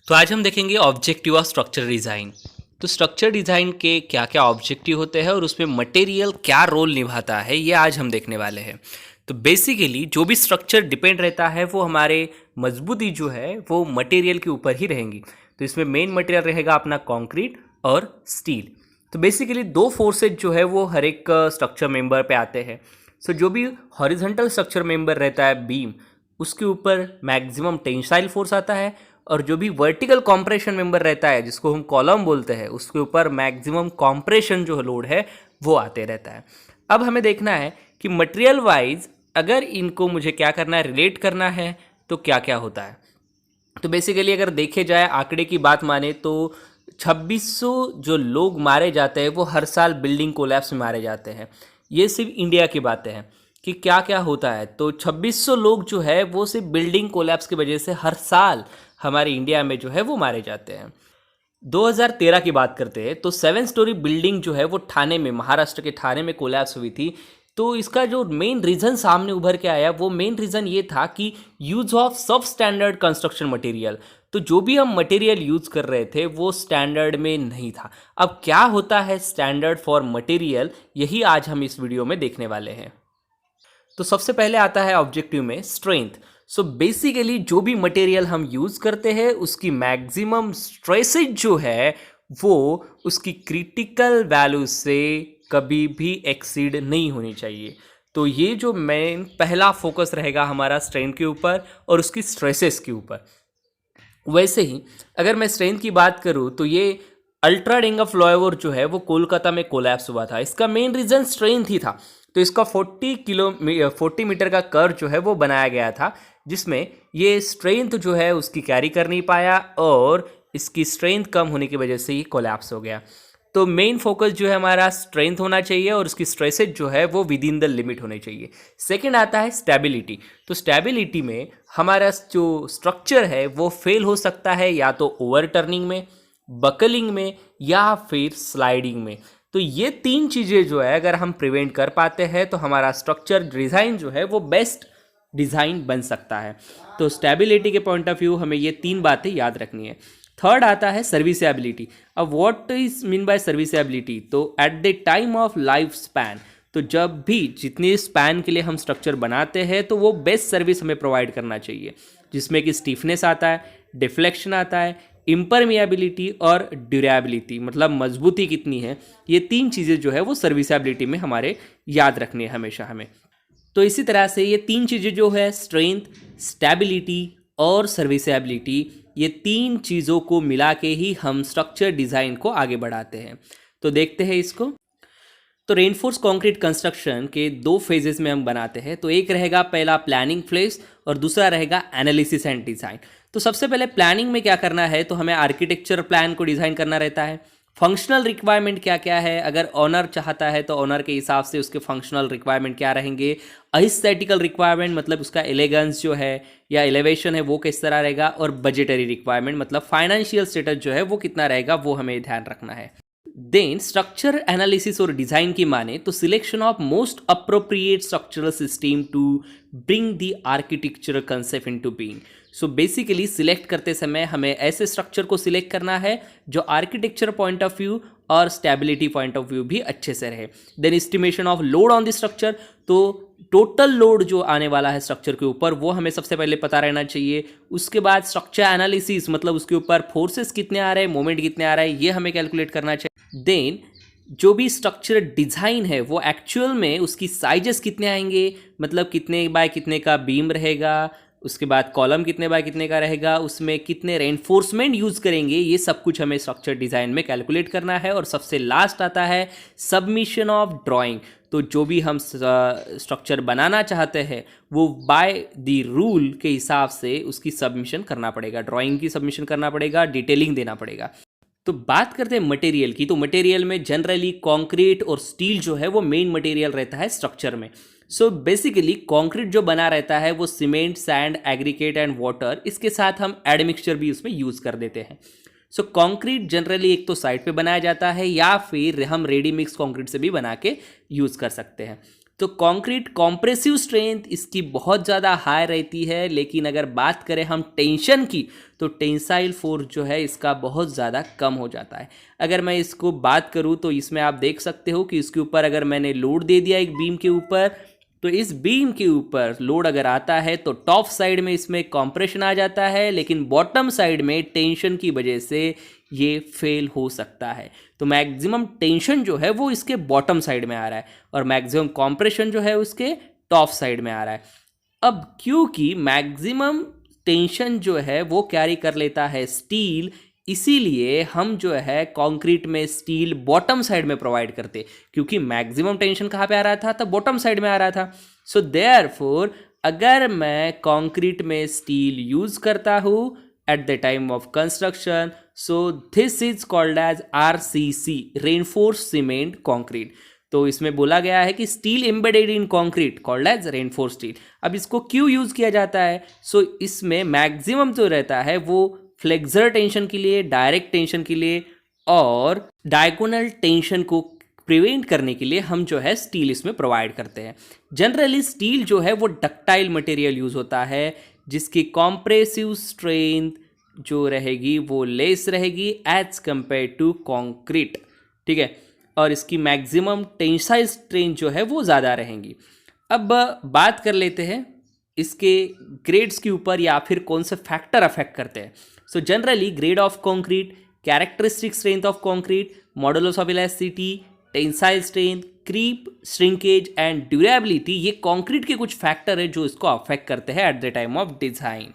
तो आज हम देखेंगे ऑब्जेक्टिव ऑफ स्ट्रक्चर डिज़ाइन। तो स्ट्रक्चर डिज़ाइन के क्या क्या ऑब्जेक्टिव होते हैं और उसमें मटेरियल क्या रोल निभाता है, ये आज हम देखने वाले हैं। तो बेसिकली जो भी स्ट्रक्चर डिपेंड रहता है वो हमारे मजबूती जो है वो मटेरियल के ऊपर ही रहेंगी। तो इसमें मेन मटेरियल रहेगा अपना कंक्रीट और स्टील। तो बेसिकली दो फोर्सेज जो है वो हर एक स्ट्रक्चर मेंबर पे आते हैं। सो जो भी हॉरिजॉन्टल स्ट्रक्चर मेंबर रहता है बीम, उसके ऊपर मैक्सिमम टेंसाइल फोर्स आता है, और जो भी वर्टिकल कॉम्प्रेशन मेंबर रहता है जिसको हम कॉलम बोलते हैं, उसके ऊपर मैक्सिमम कॉम्प्रेशन जो लोड है वो आते रहता है। अब हमें देखना है कि मटेरियल वाइज अगर इनको मुझे क्या करना है, रिलेट करना है, तो क्या क्या होता है। तो बेसिकली अगर देखे जाए आंकड़े की बात माने तो 2600 जो लोग मारे जाते हैं वो हर साल बिल्डिंग कोलैप्स में मारे जाते हैं। ये सिर्फ इंडिया की बातें हैं कि क्या क्या होता है। तो 2600 लोग जो है वो सिर्फ बिल्डिंग कोलैप्स की वजह से हर साल हमारे इंडिया में जो है वो मारे जाते हैं। 2013 की बात करते हैं तो 7 स्टोरी बिल्डिंग जो है वो ठाणे में, महाराष्ट्र के ठाणे में कोलैप्स हुई थी। तो इसका जो मेन रीज़न सामने उभर के आया वो मेन रीज़न ये था कि यूज़ ऑफ सब स्टैंडर्ड कंस्ट्रक्शन मटेरियल। तो जो भी हम मटेरियल यूज़ कर रहे थे वो स्टैंडर्ड में नहीं था। अब क्या होता है स्टैंडर्ड फॉर मटेरियल, यही आज हम इस वीडियो में देखने वाले हैं। तो सबसे पहले आता है ऑब्जेक्टिव में स्ट्रेंथ। सो बेसिकली जो भी मटेरियल हम यूज़ करते हैं उसकी मैक्सिमम स्ट्रेसेज जो है वो उसकी क्रिटिकल वैल्यू से कभी भी एक्सीड नहीं होनी चाहिए। तो ये जो मेन पहला फोकस रहेगा हमारा स्ट्रेंथ के ऊपर और उसकी स्ट्रेसेस के ऊपर। वैसे ही अगर मैं स्ट्रेंथ की बात करूँ तो ये अल्ट्राडेंगा फ्लाईओवर जो है वो कोलकाता में कोलैप्स हुआ था। इसका मेन रीज़न स्ट्रेंथ ही था। तो इसका 40 मीटर का कर्व जो है वो बनाया गया था, जिसमें ये स्ट्रेंथ जो है उसकी कैरी कर नहीं पाया और इसकी स्ट्रेंथ कम होने की वजह से ये कोलैप्स हो गया। तो मेन फोकस जो है हमारा स्ट्रेंथ होना चाहिए और उसकी स्ट्रेसेज जो है वो विद इन द लिमिट होने चाहिए। सेकंड आता है स्टेबिलिटी। तो स्टेबिलिटी में हमारा जो स्ट्रक्चर है वो फेल हो सकता है या तो ओवर टर्निंग में, बकलिंग में या फिर स्लाइडिंग में। तो ये तीन चीज़ें जो है अगर हम प्रिवेंट कर पाते हैं तो हमारा स्ट्रक्चर डिज़ाइन जो है वो बेस्ट डिज़ाइन बन सकता है। तो स्टेबिलिटी के पॉइंट ऑफ व्यू हमें ये तीन बातें याद रखनी है। थर्ड आता है सर्विसेबिलिटी। अब what is mean by serviceability? तो at the time of life span, तो जब भी जितनी स्पैन के लिए हम स्ट्रक्चर बनाते हैं तो वो बेस्ट सर्विस हमें प्रोवाइड करना चाहिए, जिसमें कि स्टिफनेस आता है, डिफ्लेक्शन आता है, इम्परमिएबिलिटी और ड्यूरेबिलिटी, मतलब मजबूती कितनी है। ये तीन चीज़ें जो है वो सर्विसेबिलिटी में हमारे याद रखनी है हमेशा हमें। तो इसी तरह से ये तीन चीज़ें जो है स्ट्रेंथ, स्टेबिलिटी और सर्विसेबिलिटी, ये तीन चीज़ों को मिला के ही हम स्ट्रक्चर डिज़ाइन को आगे बढ़ाते हैं। तो देखते हैं इसको। तो रेनफोर्स कंक्रीट कंस्ट्रक्शन के दो फेजेस में हम बनाते हैं। तो एक रहेगा पहला प्लानिंग फेज और दूसरा रहेगा एनालिसिस एंड डिज़ाइन। तो सबसे पहले प्लानिंग में क्या करना है, तो हमें आर्किटेक्चर प्लान को डिज़ाइन करना रहता है। फंक्शनल रिक्वायरमेंट क्या क्या है, अगर ऑनर चाहता है तो ऑनर के हिसाब से उसके फंक्शनल रिक्वायरमेंट क्या रहेंगे। एस्थेटिकल रिक्वायरमेंट मतलब उसका एलिगेंस जो है या एलिवेशन है वो किस तरह रहेगा, और बजटरी रिक्वायरमेंट मतलब फाइनेंशियल स्टेटस जो है वो कितना रहेगा, वो हमें ध्यान रखना है। देन स्ट्रक्चर एनालिसिस और डिज़ाइन की माने तो selection of most appropriate structural system to bring the architectural concept into being. So basically select करते समय हमें ऐसे स्ट्रक्चर को सिलेक्ट करना है जो आर्किटेक्चर पॉइंट ऑफ व्यू और स्टेबिलिटी पॉइंट ऑफ व्यू भी अच्छे से रहे। Then estimation of load on the structure, तो टोटल लोड जो आने वाला है स्ट्रक्चर के ऊपर वो हमें सबसे पहले पता रहना चाहिए। उसके बाद स्ट्रक्चर एनालिसिस, मतलब उसके ऊपर फोर्सेस कितने आ रहे हैं, मोमेंट कितने आ रहा है, ये हमें कैलकुलेट करना चाहिए। देन जो भी स्ट्रक्चर डिज़ाइन है वो एक्चुअल में उसकी साइजेस कितने आएंगे, मतलब कितने बाय कितने का बीम रहेगा, उसके बाद कॉलम कितने बाय कितने का रहेगा, उसमें कितने रेनफोर्समेंट यूज़ करेंगे, ये सब कुछ हमें स्ट्रक्चर डिज़ाइन में कैलकुलेट करना है। और सबसे लास्ट आता है सबमिशन ऑफ ड्राइंग। तो जो भी हम स्ट्रक्चर बनाना चाहते हैं वो बाय द रूल के हिसाब से उसकी सबमिशन करना पड़ेगा, ड्राइंग की सबमिशन करना पड़ेगा, डिटेलिंग देना पड़ेगा। तो बात करते हैं मटेरियल की। तो मटेरियल में जनरली कंक्रीट और स्टील जो है वो मेन मटेरियल रहता है स्ट्रक्चर में। सो बेसिकली कंक्रीट जो बना रहता है वो cement, sand, aggregate and water, इसके साथ हम एडमिक्सचर भी उसमें यूज़ कर देते हैं। सो कंक्रीट जनरली एक तो साइड पे बनाया जाता है या फिर हम रेडी मिक्स कंक्रीट से भी बना के यूज़ कर सकते हैं। तो कंक्रीट कॉम्प्रेसिव स्ट्रेंथ इसकी बहुत ज़्यादा हाई रहती है, लेकिन अगर बात करें हम टेंशन की तो टेंसाइल फोर्स जो है इसका बहुत ज़्यादा कम हो जाता है। अगर मैं इसको बात करूँ तो इसमें आप देख सकते हो कि इसके ऊपर अगर मैंने लोड दे दिया एक बीम के ऊपर, तो इस बीम के ऊपर लोड अगर आता है तो टॉप साइड में इसमें कॉम्प्रेशन आ जाता है, लेकिन बॉटम साइड में टेंशन की वजह से ये फेल हो सकता है। तो मैक्सिमम टेंशन जो है वो इसके बॉटम साइड में आ रहा है और मैक्सिमम कॉम्प्रेशन जो है उसके टॉप साइड में आ रहा है। अब क्योंकि मैक्सिमम टेंशन जो है वो कैरी कर लेता है स्टील, इसीलिए हम जो है कंक्रीट में स्टील बॉटम साइड में प्रोवाइड करते, क्योंकि मैक्सिमम टेंशन कहाँ पे आ रहा था, तो बॉटम साइड में आ रहा था। सो देयरफॉर अगर मैं कंक्रीट में स्टील यूज करता हूँ at the time of construction, so this is called as RCC, reinforce cement concrete. तो इसमें बोला गया है कि steel embedded in concrete called as reinforce steel. अब इसको क्यों यूज किया जाता है? सो इसमें मैक्सिमम जो रहता है वो फ्लेक्सर टेंशन के लिए, डायरेक्ट टेंशन के लिए और डायगोनल टेंशन को प्रिवेंट करने के लिए हम जो है स्टील इसमें प्रोवाइड करते हैं। जनरली स्टील जो है वो डक्टाइल मटेरियल यूज होता है, जिसकी कॉम्प्रेसिव स्ट्रेंथ जो रहेगी वो लेस रहेगी एज कंपेयर टू कंक्रीट, ठीक है, और इसकी मैक्सिमम टेंसाइल स्ट्रेंथ जो है वो ज़्यादा रहेंगी। अब बात कर लेते हैं इसके ग्रेड्स के ऊपर या फिर कौन से फैक्टर अफेक्ट करते हैं। So generally grade of concrete, characteristic strength of concrete, modulus of elasticity, tensile strength, creep, shrinkage and durability, ये कंक्रीट के कुछ फैक्टर है जो इसको अफेक्ट करते हैं at the time of design.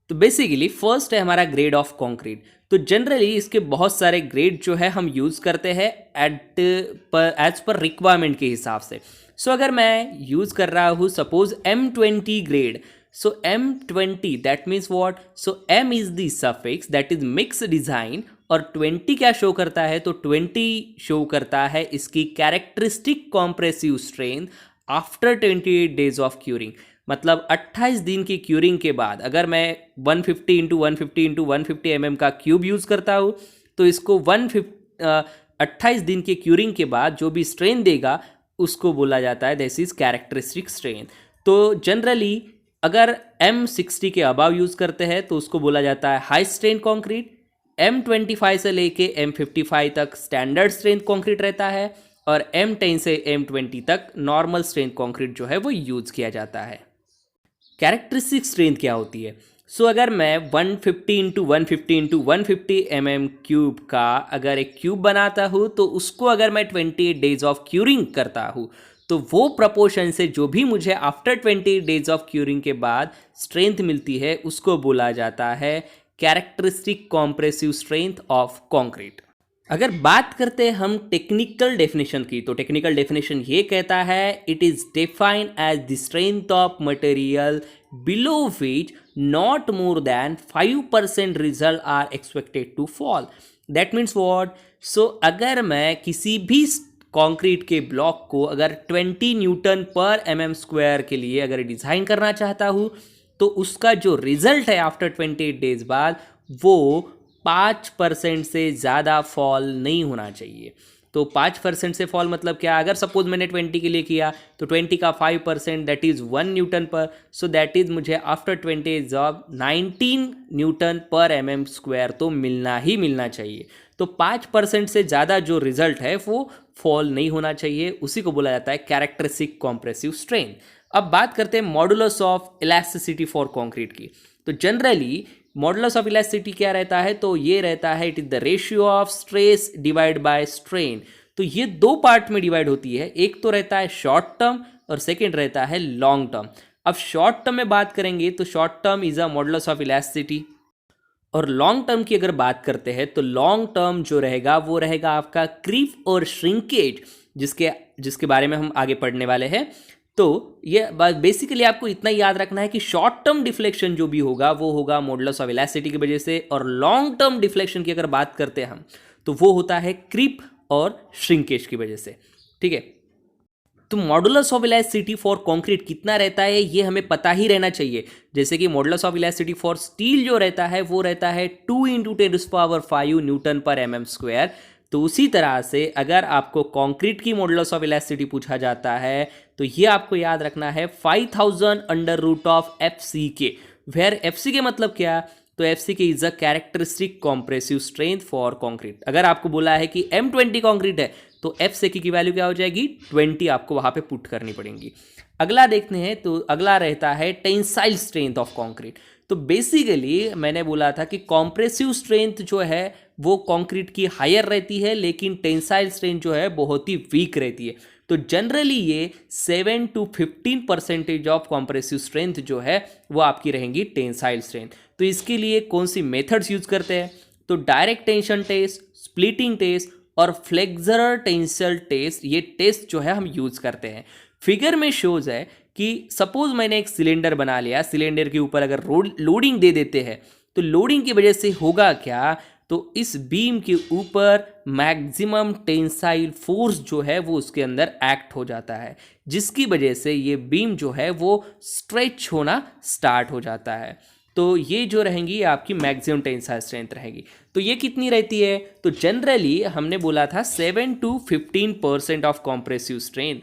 तो बेसिकली फर्स्ट है हमारा ग्रेड ऑफ कंक्रीट। तो जनरली इसके बहुत सारे ग्रेड जो है हम यूज़ करते हैं एज पर रिक्वायरमेंट के हिसाब से। सो अगर मैं यूज़ कर रहा हूँ suppose M20 grade, so M20 that means what, so M is the suffix that is mix design और 20 क्या शो करता है, तो 20 शो करता है इसकी characteristic compressive strength after 28 days of curing. मतलब 28 दिन की क्यूरिंग के बाद अगर मैं 150 इंटू 150 इंटू 150 mm का क्यूब यूज़ करता हूँ तो इसको 28 दिन के क्यूरिंग के बाद जो भी स्ट्रेन देगा उसको बोला जाता है दिस इज कैरेक्टरिस्टिक स्ट्रेन। तो जनरली अगर M60 के अबाव यूज़ करते हैं तो उसको बोला जाता है हाई स्ट्रेन कॉन्क्रीट। M25 से लेके M55 तक स्टैंडर्ड स्ट्रेंथ कॉन्क्रीट रहता है और M10 से M20 तक नॉर्मल स्ट्रेंथ कॉन्क्रीट जो है वो यूज़ किया जाता है। कैरेक्टरिस्टिक स्ट्रेंथ क्या होती है? सो अगर मैं 150 इंटू 150 इंटू 150 mm क्यूब का अगर एक क्यूब बनाता हूँ तो उसको अगर मैं 28 डेज ऑफ क्यूरिंग करता हूँ तो वो प्रपोर्शन से जो भी मुझे आफ्टर 28 डेज ऑफ क्यूरिंग के बाद स्ट्रेंथ मिलती है उसको बोला जाता है characteristic compressive strength of concrete. अगर बात करते हैं हम टेक्निकल डेफिनेशन की, तो टेक्निकल डेफिनेशन ये कहता है it is defined as the strength of material below which not more than 5% result are expected to fall. That means what, so अगर मैं किसी भी कंक्रीट के ब्लॉक को अगर 20 न्यूटन पर mm² के लिए अगर डिज़ाइन करना चाहता हूँ तो उसका जो रिजल्ट है आफ्टर 28 डेज बाद वो 5% से ज़्यादा फॉल नहीं होना चाहिए। तो 5% से फॉल मतलब क्या, अगर सपोज मैंने 20 के लिए किया तो 20 का 5% दैट इज़ 1 न्यूटन पर, सो दैट इज़ मुझे आफ्टर 20 जॉब 19 न्यूटन पर mm² तो मिलना ही मिलना चाहिए। तो 5% से ज़्यादा जो रिजल्ट है वो फॉल नहीं होना चाहिए, उसी को बोला जाता है कैरेक्टरिस्टिक कॉम्प्रेसिव स्ट्रेन। अब बात करते हैं modulus of elasticity for concrete की। तो जनरली मॉडुलस ऑफ इलास्टिसिटी क्या रहता है, तो ये रहता है it is the ratio of stress divide by strain. तो ये दो पार्ट में डिवाइड होती है, एक तो रहता है शॉर्ट टर्म और सेकेंड रहता है लॉन्ग टर्म। अब शॉर्ट टर्म में बात करेंगे तो short term is a modulus of elasticity, और लॉन्ग टर्म की अगर बात करते हैं तो लॉन्ग टर्म जो रहेगा वो रहेगा आपका क्रीप और श्रिंकेज, जिसके बारे में हम आगे पढ़ने वाले हैं। तो ये बेसिकली आपको इतना याद रखना है कि शॉर्ट टर्म डिफ्लेक्शन जो भी होगा वो होगा मॉडुलस ऑफ इलास्टिसिटी की वजह से, और लॉन्ग टर्म डिफ्लेक्शन की अगर बात करते हैं हम तो वो होता है क्रीप और श्रिंकेज की वजह से, ठीक है। तो modulus of elasticity for concrete कितना रहता है ये हमें पता ही रहना चाहिए। जैसे कि modulus of elasticity for steel जो रहता है वो रहता है 2 × 10⁵ न्यूटन पर mm²। तो उसी तरह से अगर आपको कंक्रीट की मॉडुलस ऑफ इलास्टिसिटी पूछा जाता है तो ये आपको याद रखना है 5000 under root of f c k, where F c के मतलब क्या, तो F c k is a characteristic compressive strength for concrete. अगर आपको बोला है कि M20 कंक्रीट है तो एफ सी की वैल्यू क्या हो जाएगी, 20 आपको वहां पे पुट करनी पड़ेगी। अगला देखते हैं, तो अगला रहता है टेंसाइल स्ट्रेंथ ऑफ कंक्रीट। तो बेसिकली मैंने बोला था कि कॉम्प्रेसिव स्ट्रेंथ जो है वो कंक्रीट की हायर रहती है, लेकिन टेंसाइल स्ट्रेंथ जो है बहुत ही वीक रहती है। तो जनरली ये 7 to 15% ऑफ कॉम्प्रेसिव स्ट्रेंथ जो है वो आपकी रहेंगी टेंसाइल स्ट्रेंथ। तो इसके लिए कौन सी मेथड्स यूज करते हैं, तो direct tension test, splitting test और फ्लेक्सर टेंसल टेस्ट, ये टेस्ट जो है हम यूज करते हैं। फिगर में शोज है कि सपोज मैंने एक सिलेंडर बना लिया, सिलेंडर के ऊपर अगर लोडिंग दे देते हैं तो लोडिंग की वजह से होगा क्या, तो इस बीम के ऊपर मैक्सिमम टेंसाइल फोर्स जो है वो उसके अंदर एक्ट हो जाता है, जिसकी वजह से ये बीम जो है वो स्ट्रेच होना स्टार्ट हो जाता है। तो ये जो रहेंगी आपकी मैक्सिमम टेंसाइल स्ट्रेंथ रहेगी। तो ये कितनी रहती है, तो जनरली हमने बोला था 7 to 15% ऑफ कॉम्प्रेसिव स्ट्रेंथ।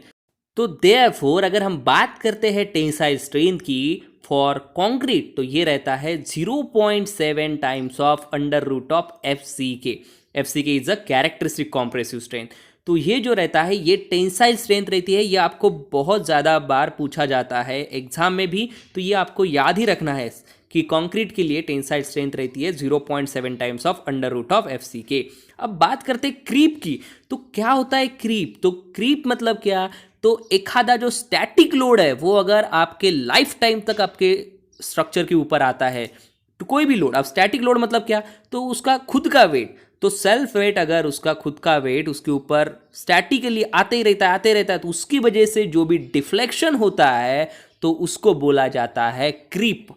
तो देयरफॉर अगर हम बात करते हैं टेंसाइल स्ट्रेंथ की फॉर कंक्रीट, तो ये रहता है 0.7 times of under root of f c k. F c k is a characteristic compressive strength. तो ये जो रहता है ये टेंसाइल स्ट्रेंथ रहती है, ये आपको बहुत ज़्यादा बार पूछा जाता है एग्जाम में भी, तो ये आपको याद ही रखना है कि कंक्रीट के लिए टेंसाइल स्ट्रेंथ रहती है 0.7 times of under root of f c k. अब बात करते हैं क्रीप की, तो क्या होता है क्रीप, तो क्रीप मतलब क्या, तो एक आधा जो स्टैटिक लोड है वो अगर आपके लाइफ टाइम तक आपके स्ट्रक्चर के ऊपर आता है, तो कोई भी लोड, अब स्टैटिक लोड मतलब क्या, तो उसका खुद का वेट, तो सेल्फ वेट, अगर उसका खुद का वेट उसके ऊपर स्टैटिकली आते ही रहता है आते रहता है, तो उसकी वजह से जो भी डिफ्लेक्शन होता है तो उसको बोला जाता है क्रीप।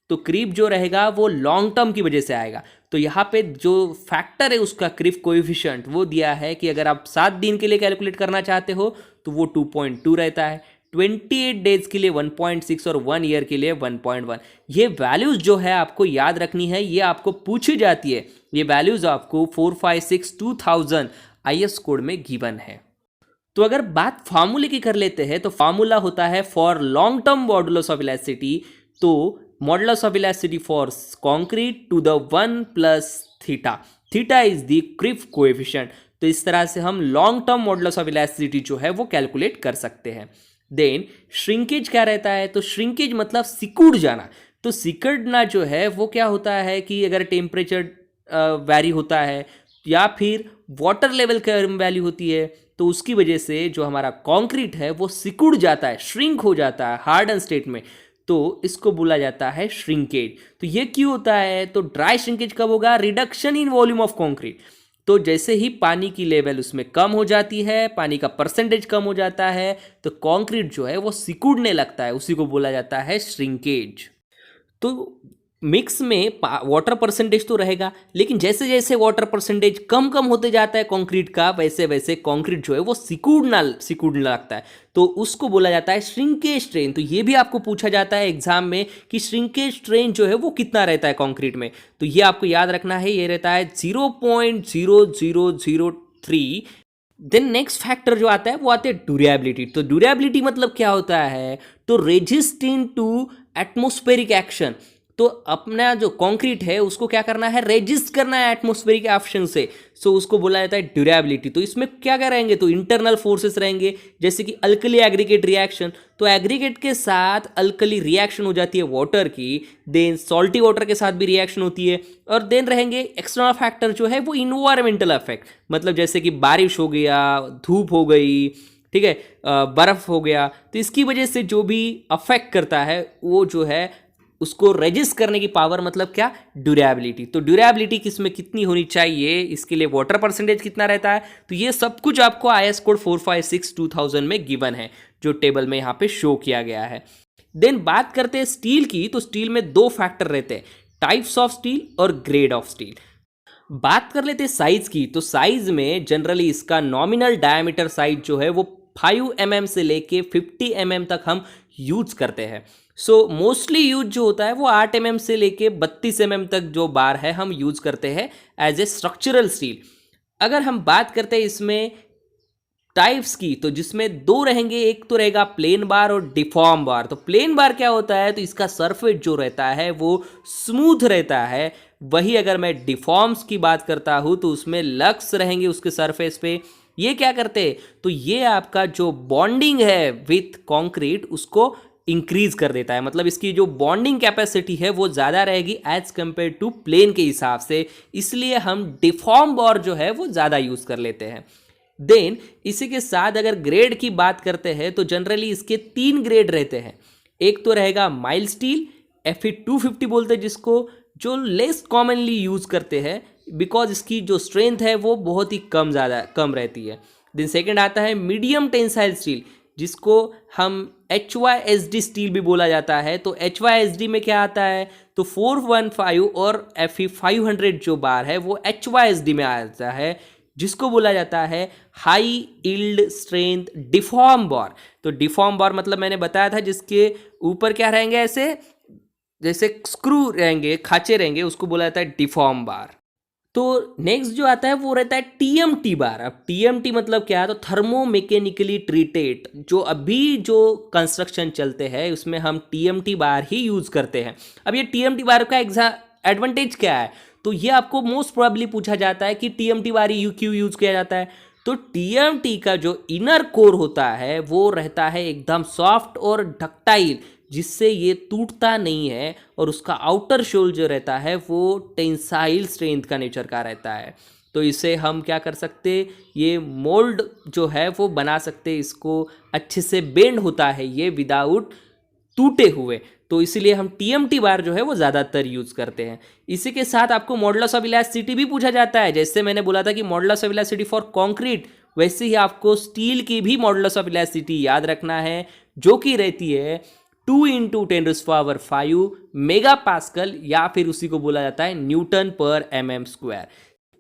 तो क्रीप जो रहेगा वो लॉन्ग टर्म की वजह से आएगा। तो यहाँ पे जो फैक्टर है उसका क्रीप कोएफिशिएंट वो दिया है कि अगर आप 7 दिन के लिए कैलकुलेट करना चाहते हो तो वो 2.2 रहता है, 28 डेज के लिए 1.6 और 1 ईयर के लिए 1.1। ये वैल्यूज जो है आपको याद रखनी है, ये आपको पूछी जाती है। ये वैल्यूज आपको 456-2000 IS कोड में गिवन है। तो अगर बात फार्मूले की कर लेते हैं तो फार्मूला होता है for long term modulus of elasticity, तो modulus of elasticity for concrete to the 1 plus theta, theta is the creep coefficient. तो इस तरह से हम long term modulus of elasticity जो है वो कैलकुलेट कर सकते हैं। देन श्रिंकेज क्या रहता है, तो श्रिंकेज मतलब सिकुड़ जाना। तो सिकुड़ना जो है वो क्या होता है कि अगर टेम्परेचर वैरी होता है या फिर वाटर लेवल का वैल्यू होती है तो उसकी वजह से जो हमारा कंक्रीट है वो सिकुड़ जाता है, श्रिंक हो जाता है हार्डन स्टेट में, तो इसको बोला जाता है श्रिंकेज। तो ये क्यों होता है, तो ड्राई श्रिंकेज कब होगा, reduction in volume of concrete. तो जैसे ही पानी की लेवल उसमें कम हो जाती है, पानी का परसेंटेज कम हो जाता है, तो कंक्रीट जो है वो सिकुड़ने लगता है, उसी को बोला जाता है श्रिंकेज। तो मिक्स में वाटर परसेंटेज तो रहेगा, लेकिन जैसे जैसे वाटर परसेंटेज कम कम होते जाता है कंक्रीट का, वैसे वैसे कंक्रीट जो है वो सिकुड़ने लगता है, तो उसको बोला जाता है श्रिंकेज स्ट्रेन। तो ये भी आपको पूछा जाता है एग्जाम में कि श्रिंकेज स्ट्रेन जो है वो कितना रहता है कंक्रीट में, तो ये आपको याद रखना है, ये रहता है 0.0003। देन नेक्स्ट फैक्टर जो आता है वो आते हैं ड्यूरेबिलिटी। तो ड्यूरेबिलिटी मतलब क्या होता है, तो रेजिस्टेंट टू एटमॉस्फेरिक एक्शन। तो अपना जो कंक्रीट है उसको क्या करना है, रेजिस्ट करना है एटमॉस्फेरिक एक्शन से, सो उसको बोला जाता है ड्यूरेबिलिटी। तो इसमें क्या क्या रहेंगे, तो इंटरनल फोर्सेस रहेंगे, जैसे कि अल्कली एग्रीगेट रिएक्शन, तो एग्रीगेट के साथ अल्कली रिएक्शन हो जाती है वाटर की, देन सॉल्टी वाटर के साथ भी रिएक्शन होती है, और देन रहेंगे एक्सटर्नल फैक्टर जो है वो इन्वायरमेंटल इफेक्ट, मतलब जैसे कि बारिश हो गया, धूप हो गई, ठीक है, बर्फ हो गया, तो इसकी वजह से जो भी अफेक्ट करता है वो जो है उसको रेजिस्ट करने की पावर, मतलब क्या, ड्यूरेबिलिटी। तो ड्यूरेबिलिटी किसमें कितनी होनी चाहिए, इसके लिए वाटर परसेंटेज कितना रहता है, तो ये सब कुछ आपको IS कोड 456-2000 में गिवन है, जो टेबल में यहाँ पे शो किया गया है। देन बात करते हैं स्टील की, तो स्टील में 2 फैक्टर रहते हैं, टाइप्स ऑफ स्टील और ग्रेड ऑफ स्टील। बात कर लेते हैं साइज की, तो साइज में जनरली इसका नॉमिनल डायमीटर साइज जो है वो 5 mm से लेके 50 mm तक हम यूज करते हैं। सो मोस्टली यूज जो होता है वो 8 mm से लेके 32 mm तक जो बार है हम यूज करते हैं एज ए स्ट्रक्चरल स्टील। अगर हम बात करते हैं इसमें टाइप्स की, तो जिसमें दो रहेंगे, एक तो रहेगा प्लेन बार और डिफॉर्म बार। तो प्लेन बार क्या होता है, तो इसका सरफेस जो रहता है वो स्मूथ रहता है। वही अगर मैं डिफॉर्म्स की बात करता हूं तो उसमें लक्स रहेंगे उसके सरफेस पे। ये क्या करते हैं, तो ये आपका जो बॉन्डिंग है विथ कंक्रीट उसको इंक्रीज कर देता है, मतलब इसकी जो बॉन्डिंग कैपेसिटी है वो ज़्यादा रहेगी एज कंपेयर टू प्लेन के हिसाब से। इसलिए हम डिफॉर्म बार जो है वो ज़्यादा यूज़ कर लेते हैं। देन इसी के साथ अगर ग्रेड की बात करते हैं तो जनरली इसके 3 ग्रेड रहते हैं। एक तो रहेगा माइल्ड स्टील, Fe 250 बोलते हैं जिसको, जो लेस कॉमनली यूज़ करते हैं बिकॉज इसकी जो स्ट्रेंथ है वो बहुत ही कम रहती है। देन सेकेंड आता है मीडियम टेंसाइल स्टील, जिसको हम HYSD स्टील भी बोला जाता है। तो HYSD में क्या आता है, तो 415 और Fe 500 जो बार है वो HYSD में आता है, जिसको बोला जाता है हाई यील्ड स्ट्रेंथ डिफॉर्म बार। तो डिफॉर्म बार मतलब मैंने बताया था जिसके ऊपर क्या रहेंगे, ऐसे जैसे स्क्रू रहेंगे, खांचे रहेंगे, उसको बोला जाता है डिफॉर्म बार। तो नेक्स्ट जो आता है वो रहता है TMT बार। अब TMT मतलब क्या है, तो थर्मो मैकेनिकली ट्रीटेड। जो अभी जो कंस्ट्रक्शन चलते हैं उसमें हम TMT बार ही यूज़ करते हैं। अब ये TMT बार का एडवांटेज क्या है, तो ये आपको मोस्ट प्रोबेबली पूछा जाता है कि TMT बार ही क्यों यूज़ किया जाता है। तो TMT का जो इनर कोर होता है वो रहता है एकदम सॉफ्ट और डक्टाइल, जिससे ये टूटता नहीं है, और उसका आउटर शोल जो रहता है वो टेंसाइल स्ट्रेंथ का नेचर का रहता है। तो इसे हम क्या कर सकते, ये मोल्ड जो है वो बना सकते, इसको अच्छे से बेंड होता है ये विदाउट टूटे हुए। तो इसीलिए हम TMT बार जो है वो ज़्यादातर यूज़ करते हैं। इसी के साथ आपको मॉडुलस ऑफ इलास्टिसिटी भी पूछा जाता है। जैसे मैंने बोला था कि modulus of elasticity for concrete, वैसे ही आपको स्टील की भी मॉडुलस ऑफ इलास्टिसिटी याद रखना है, जो कि रहती है 2 × 10⁵ मेगा पास्कल, या फिर उसी को बोला जाता है न्यूटन पर mm²।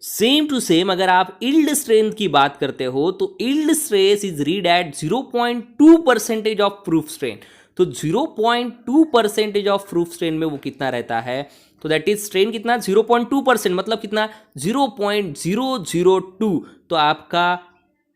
सेम टू सेम अगर आप इल्ड स्ट्रेंथ की बात करते हो तो yield stress is read eight 0.2% of proof strain. तो 0.2% ऑफ प्रूफ स्ट्रेन में वो कितना रहता है, तो दैट इज स्ट्रेन कितना, 0.2%, मतलब कितना, 0.002। तो आपका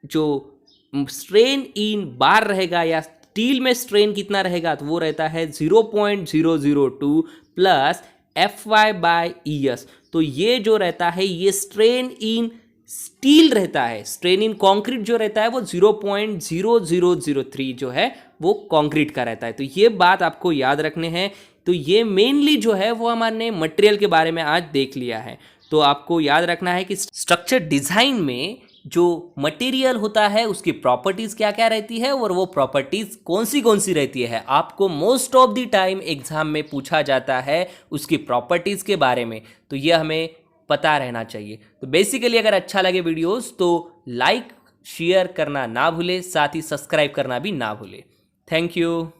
जो स्ट्रेन इन बार रहेगा या स्टील में स्ट्रेन कितना रहेगा, तो वो रहता है 0.002 प्लस Fy/Es। तो ये जो रहता है ये स्ट्रेन इन स्टील रहता है। स्ट्रेन इन कंक्रीट जो रहता है वो 0.0003 जो है वो कंक्रीट का रहता है। तो ये बात आपको याद रखने हैं। तो ये मेनली जो है वो हमारे मटेरियल के बारे में आज देख लिया है। तो आपको याद रखना है कि स्ट्रक्चर डिज़ाइन में जो मटेरियल होता है उसकी प्रॉपर्टीज़ क्या क्या रहती है और वो प्रॉपर्टीज़ कौन सी रहती है, आपको most of the time exam में पूछा जाता है उसकी प्रॉपर्टीज़ के बारे में। तो ये हमें पता रहना चाहिए। तो बेसिकली अगर अच्छा लगे वीडियोस तो लाइक शेयर करना ना भूले, साथ ही सब्सक्राइब करना भी ना भूले। Thank you.